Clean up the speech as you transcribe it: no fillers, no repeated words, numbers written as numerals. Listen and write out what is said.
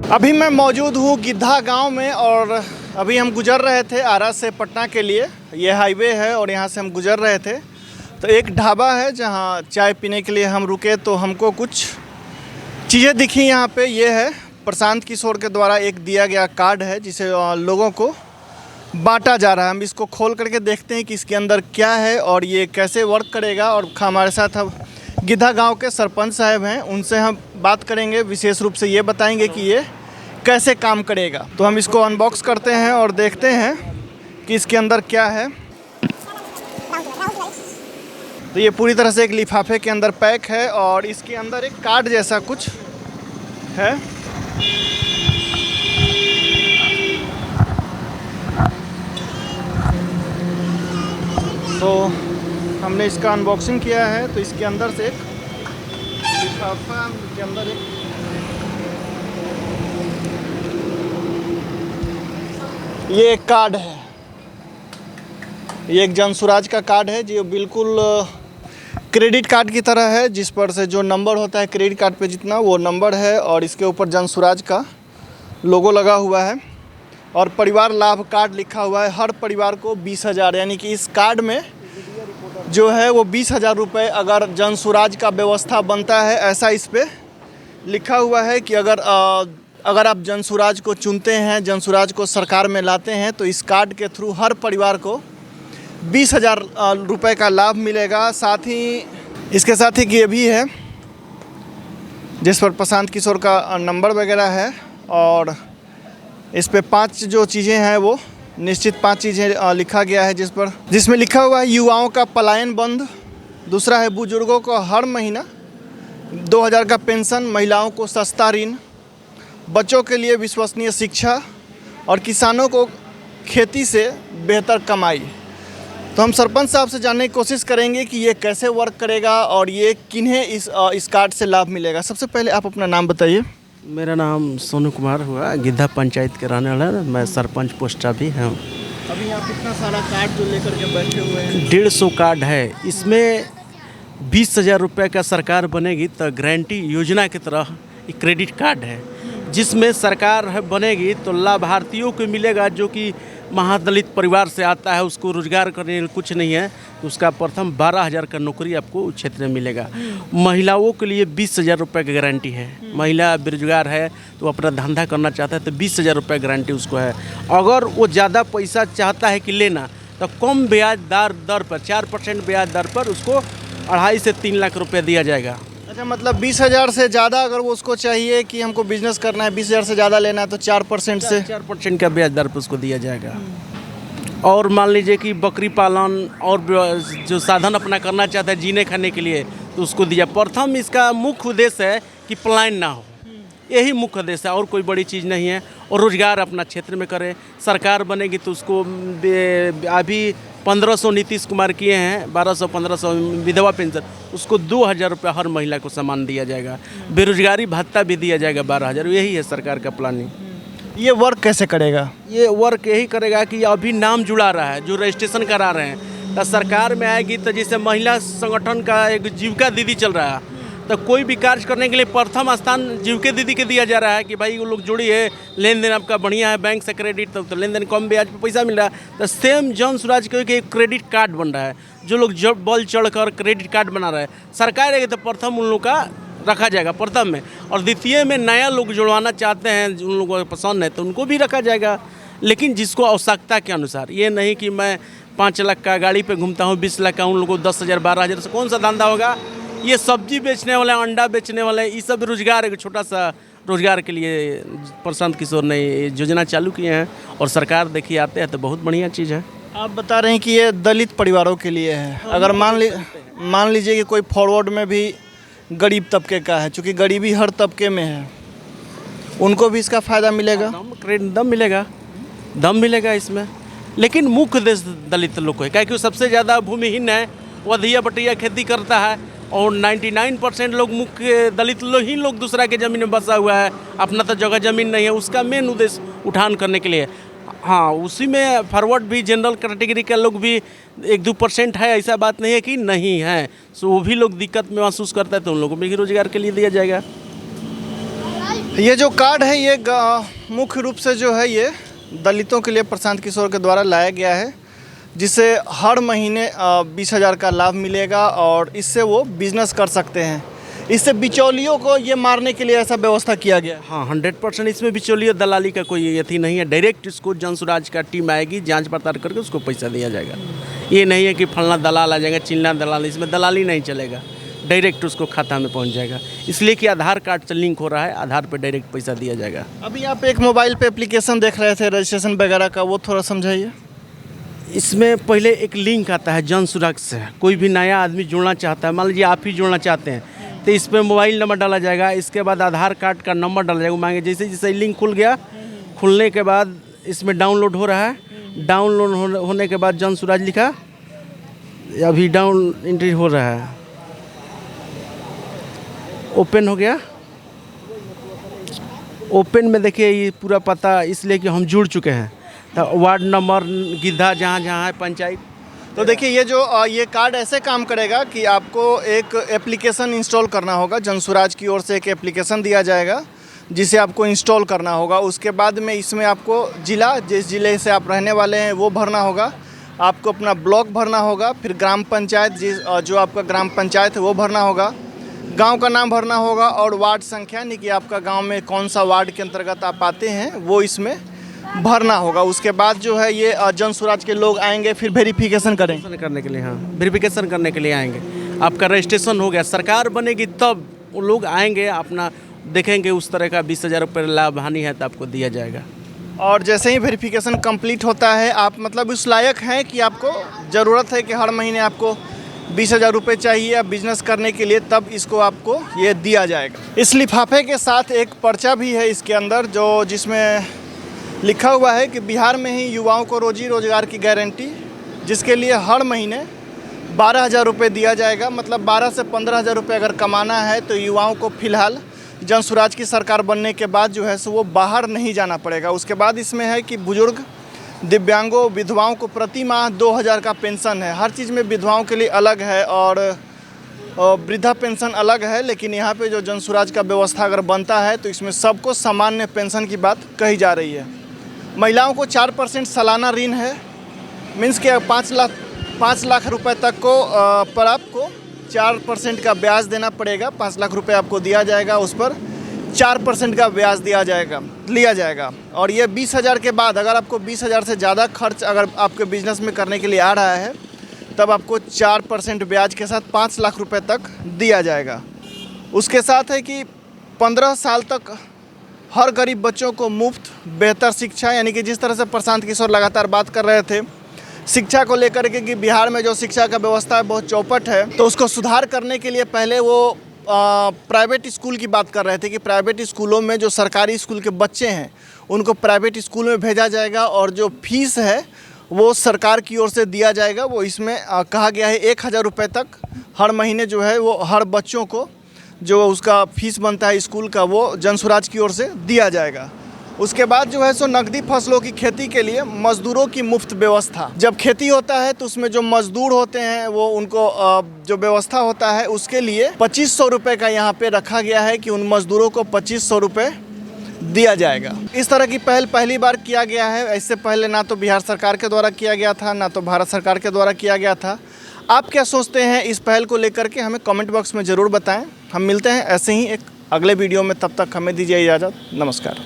अभी मैं मौजूद हूँ गिद्धा गांव में और अभी हम गुजर रहे थे आरा से पटना के लिए। ये हाईवे है और यहाँ से हम गुजर रहे थे तो एक ढाबा है जहाँ चाय पीने के लिए हम रुके तो हमको कुछ चीज़ें दिखी यहाँ पे। ये है प्रशांत किशोर के द्वारा एक दिया गया कार्ड है जिसे लोगों को बांटा जा रहा है। हम इसको खोल करके देखते हैं कि इसके अंदर क्या है और ये कैसे वर्क करेगा। और हमारे साथ अब गिद्धा गांव के सरपंच साहब हैं, उनसे हम बात करेंगे। विशेष रूप से ये बताएंगे कि ये कैसे काम करेगा। तो हम इसको अनबॉक्स करते हैं और देखते हैं कि इसके अंदर क्या है। तो ये पूरी तरह से एक लिफाफे के अंदर पैक है और इसके अंदर एक कार्ड जैसा कुछ है। तो हमने इसका अनबॉक्सिंग किया है तो इसके अंदर से एक लिफाफा के अंदर ये एक कार्ड है। ये एक जनसुराज का कार्ड है जो बिल्कुल क्रेडिट कार्ड की तरह है, जिस पर से जो नंबर होता है क्रेडिट कार्ड पे जितना वो नंबर है और इसके ऊपर जनसुराज का लोगो लगा हुआ है और परिवार लाभ कार्ड लिखा हुआ है। हर परिवार को 20,000 यानी कि इस कार्ड में जो है वो 20,000 रुपये अगर जनसुराज का व्यवस्था बनता है, ऐसा इस पर लिखा हुआ है कि अगर आप जनसुराज को चुनते हैं, जनसुराज को सरकार में लाते हैं तो इस कार्ड के थ्रू हर परिवार को 20,000 रुपये का लाभ मिलेगा। साथ ही इसके साथ ही ये भी है जिस पर प्रशांत किशोर का नंबर वगैरह है और इस पे 5 जो चीज़ें हैं वो निश्चित 5 चीज़ें लिखा गया है जिसमें लिखा हुआ है युवाओं का पलायन बंद, दूसरा है बुजुर्गों को हर महीना 2,000 का पेंशन, महिलाओं को सस्ता ऋण, बच्चों के लिए विश्वसनीय शिक्षा और किसानों को खेती से बेहतर कमाई। तो हम सरपंच साहब से जानने की कोशिश करेंगे कि ये कैसे वर्क करेगा और ये किन्हें इस कार्ड से लाभ मिलेगा। सबसे पहले आप अपना नाम बताइए। मेरा नाम सोनू कुमार हुआ, गिद्धा पंचायत के रहने वाला। मैं सरपंच पोस्टा भी हूँ। अभी आप कितना सारा कार्ड जो लेकर के बैठे हुए हैं? 150 कार्ड है। इसमें 20,000 रुपये का सरकार बनेगी तो गारंटी योजना की तरह एक क्रेडिट कार्ड है जिसमें सरकार है बनेगी तो लाभार्थियों को मिलेगा जो कि महादलित परिवार से आता है, उसको रोजगार करने कुछ नहीं है तो उसका प्रथम 12,000 का नौकरी आपको उस क्षेत्र में मिलेगा। महिलाओं के लिए 20,000 रुपये की गारंटी है। महिला बेरोजगार है तो अपना धंधा करना चाहता है तो 20,000 रुपये गारंटी उसको है। अगर वो ज़्यादा पैसा चाहता है कि लेना तो कम ब्याज दर पर 4% ब्याज दर पर उसको 2.5 से 3 लाख रुपये दिया जाएगा। अच्छा, मतलब 20,000 से ज़्यादा अगर वो उसको चाहिए कि हमको बिजनेस करना है, 20,000 से ज़्यादा लेना है तो 4% से 4% का ब्याज दर पर उसको दिया जाएगा। और मान लीजिए कि बकरी पालन और जो साधन अपना करना चाहता है जीने खाने के लिए तो उसको दिया। प्रथम इसका मुख्य उद्देश्य है कि पलायन ना हो, यही मुख्य उद्देश्य है और कोई बड़ी चीज़ नहीं है। और रोजगार अपना क्षेत्र में करे। सरकार बनेगी तो उसको अभी 1,500 नीतीश कुमार किए हैं, 1,200-1,500 विधवा पेंशन, उसको 2,000 रुपये हर महिला को सामान दिया जाएगा। बेरोजगारी भत्ता भी दिया जाएगा 12,000। यही है सरकार का प्लानिंग। ये वर्क कैसे करेगा? ये वर्क यही करेगा कि अभी नाम जुड़ा रहा है, जो रजिस्ट्रेशन करा रहे हैं तो सरकार में आएगी तो जैसे महिला संगठन का एक जीविका दीदी चल रहा है तो कोई भी कार्य करने के लिए प्रथम स्थान जीविका दीदी के दिया जा रहा है कि भाई वो लोग जुड़िए, लेन देन आपका बढ़िया है, बैंक से क्रेडिट तो लेन देन कम ब्याज पे पैसा मिल रहा है। तो सेम जनसुराज के एक क्रेडिट कार्ड बन रहा है, जो लोग जब बल चढ़ कर क्रेडिट कार्ड बना रहे हैं सरकार रहेगी तो प्रथम उन लोग का रखा जाएगा प्रथम में, और द्वितीय में नया लोग जुड़वाना चाहते हैं उन लोगों को पसंद है तो उनको भी रखा जाएगा। लेकिन जिसको आवश्यकता के अनुसार, ये नहीं कि मैं 5 लाख का गाड़ी पे घूमता हूँ, 20 लाख का उन लोगों को 10,000 12,000 से कौन सा धंधा होगा। ये सब्जी बेचने वाले, अंडा बेचने वाले, ये सब रोजगार, एक छोटा सा रोजगार के लिए प्रशांत किशोर ने योजना चालू किए हैं और सरकार देखिए आते हैं तो बहुत बढ़िया चीज़ है। आप बता रहे हैं कि ये दलित परिवारों के लिए है। अगर मान लीजिए कि कोई फॉरवर्ड में भी गरीब तबके का है, चूँकि गरीबी हर तबके में है, उनको भी इसका फ़ायदा मिलेगा। दम मिलेगा इसमें। लेकिन मुख्य देश दलित लोग को है, क्योंकि सबसे ज़्यादा भूमिहीन है, वधिया बटिया खेती करता है और 99% लोग मुख्य दलित लोग दूसरा के ज़मीन में बसा हुआ है, अपना तो जगह ज़मीन नहीं है। उसका मेन उद्देश्य उठान करने के लिए। हाँ, उसी में फॉरवर्ड भी जनरल कैटेगरी के लोग भी 1-2% है, ऐसा बात नहीं है कि नहीं है। सो वो भी लोग दिक्कत में महसूस करता है तो उन लोगों को भी रोजगार के लिए दिया जाएगा। ये जो कार्ड है ये मुख्य रूप से जो है ये दलितों के लिए प्रशांत किशोर के द्वारा लाया गया है, जिसे हर महीने 20,000 का लाभ मिलेगा और इससे वो बिजनेस कर सकते हैं। इससे बिचौलियों को ये मारने के लिए ऐसा व्यवस्था किया गया है। हाँ, 100% इसमें बिचौलिया दलाली का कोई यथी नहीं है। डायरेक्ट इसको जनसुराज का टीम आएगी, जांच पड़ताल करके उसको पैसा दिया जाएगा। ये नहीं है कि फलना दलाल आ जाएगा, चिल्ला दलाल, इसमें दलाली नहीं चलेगा। डायरेक्ट उसको खाता में पहुंच जाएगा, इसलिए कि आधार कार्ड से लिंक हो रहा है, आधार पे डायरेक्ट पैसा दिया जाएगा। अभी आप एक मोबाइल पे एप्लीकेशन देख रहे थे रजिस्ट्रेशन वगैरह का, वो थोड़ा समझाइए। इसमें पहले एक लिंक आता है जनसुराज से। कोई भी नया आदमी जुड़ना चाहता है, मान लीजिए आप ही जुड़ना चाहते हैं, तो इस पर मोबाइल नंबर डाला जाएगा, इसके बाद आधार कार्ड का नंबर डाला जाएगा, मांगे जैसे जैसे लिंक खुल गया, खुलने के बाद इसमें डाउनलोड हो रहा है। डाउनलोड होने के बाद जनसुराज लिखा, अभी डाउन एंट्री हो रहा है, ओपन हो गया। ओपन में देखिए ये पूरा पता, इसलिए कि हम जुड़ चुके हैं, तो वार्ड नंबर गिद्धा जहाँ जहाँ है पंचायत। तो देखिए ये जो ये कार्ड ऐसे काम करेगा कि आपको एक एप्लीकेशन इंस्टॉल करना होगा। जनसुराज की ओर से एक एप्लीकेशन दिया जाएगा जिसे आपको इंस्टॉल करना होगा। उसके बाद में इसमें आपको ज़िला, जिस ज़िले से आप रहने वाले हैं वो भरना होगा, आपको अपना ब्लॉक भरना होगा, फिर ग्राम पंचायत जो आपका ग्राम पंचायत है वो भरना होगा, गांव का नाम भरना होगा और वार्ड संख्या, यानी कि आपका गांव में कौन सा वार्ड के अंतर्गत आप आते हैं वो इसमें भरना होगा। उसके बाद जो है ये जनसुराज के लोग आएंगे, फिर वेरिफिकेशन करेंगे करने के लिए। हाँ, वेरिफिकेशन करने के लिए आएंगे। आपका रजिस्ट्रेशन हो गया, सरकार बनेगी तब वो लोग आएंगे, अपना देखेंगे उस तरह का 20,000 रुपये लाभ हानि है तो आपको दिया जाएगा। और जैसे ही वेरिफिकेशन कंप्लीट होता है, आप मतलब उस लायक हैं कि आपको ज़रूरत है कि हर महीने आपको 20,000 रुपये चाहिए अब बिजनेस करने के लिए, तब इसको आपको ये दिया जाएगा। इस लिफाफे के साथ एक पर्चा भी है इसके अंदर, जो जिसमें लिखा हुआ है कि बिहार में ही युवाओं को रोजी रोजगार की गारंटी, जिसके लिए हर महीने 12,000 रुपये दिया जाएगा। मतलब 12 से 15,000 रुपये अगर कमाना है तो युवाओं को फ़िलहाल जनसुराज की सरकार बनने के बाद जो है सो वो बाहर नहीं जाना पड़ेगा। उसके बाद इसमें है कि बुजुर्ग, दिव्यांगों, विधवाओं को प्रति माह 2,000 का पेंशन है। हर चीज़ में विधवाओं के लिए अलग है और वृद्धा पेंशन अलग है, लेकिन यहाँ पे जो जनसुराज का व्यवस्था अगर बनता है तो इसमें सबको सामान्य पेंशन की बात कही जा रही है। महिलाओं को 4% सालाना ऋण है, मीन्स के 5 लाख रुपए तक को पर आपको 4% का ब्याज देना पड़ेगा। 5 लाख रुपए आपको दिया जाएगा, उस पर 4% का ब्याज लिया जाएगा। और ये 20,000 के बाद अगर आपको 20,000 से ज़्यादा खर्च अगर आपके बिजनेस में करने के लिए आ रहा है, तब आपको 4% ब्याज के साथ 5 लाख रुपए तक दिया जाएगा। उसके साथ है कि 15 साल तक हर गरीब बच्चों को मुफ्त बेहतर शिक्षा, यानी कि जिस तरह से प्रशांत किशोर लगातार बात कर रहे थे शिक्षा को लेकर के कि बिहार में जो शिक्षा का व्यवस्था है बहुत चौपट है, तो उसको सुधार करने के लिए पहले वो प्राइवेट स्कूल की बात कर रहे थे कि प्राइवेट स्कूलों में जो सरकारी स्कूल के बच्चे हैं उनको प्राइवेट स्कूल में भेजा जाएगा और जो फीस है वो सरकार की ओर से दिया जाएगा। वो इसमें कहा गया है 1,000 रुपये तक हर महीने जो है वो हर बच्चों को जो उसका फीस बनता है स्कूल का वो जनसुराज की ओर से दिया जाएगा। उसके बाद जो है सो नकदी फसलों की खेती के लिए मजदूरों की मुफ्त व्यवस्था। जब खेती होता है तो उसमें जो मजदूर होते हैं वो उनको जो व्यवस्था होता है उसके लिए 2,500 रुपये का यहाँ पे रखा गया है कि उन मजदूरों को 2,500 रुपये दिया जाएगा। इस तरह की पहल पहली बार किया गया है। इससे पहले ना तो बिहार सरकार के द्वारा किया गया था, ना तो भारत सरकार के द्वारा किया गया था। आप क्या सोचते हैं इस पहल को लेकर के, हमें कमेंट बॉक्स में ज़रूर बताएं। हम मिलते हैं ऐसे ही एक अगले वीडियो में, तब तक हमें दीजिए इजाज़त। नमस्कार।